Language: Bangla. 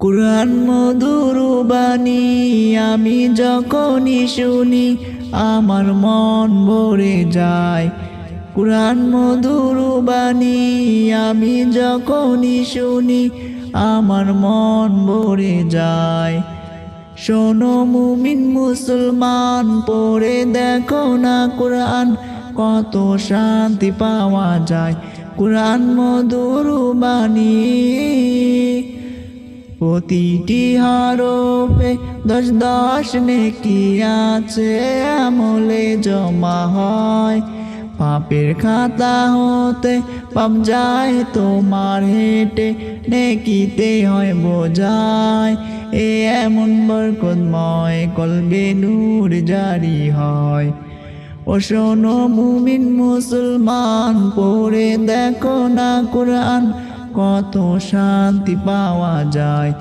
কুরআন মধুর বাণী আমি যখনই শুনি আমার মন ভরে যায়। কুরআন মধুর বাণী আমি যখনই শুনি আমার মন ভরে যায়। শোনো মুমিন মুসলমান, পড়ে দেখো না কুরআন, কত শান্তি পাওয়া যায়। কুরআন মধুর বাণী প্রতিটি হরফে 10 নেকি আছে, আমলে জমা হয়। পাপের খাতা হতে পাপ যায় তোমার হেঁটে, নেকিতে হয় বোঝায়। এ এমন বরকতময় কলবে নূর জারি হয়। ও শোনো মুমিন মুসলমান, পড়ে দেখো না কুরআন, কত শান্তি পাওয়া যায়।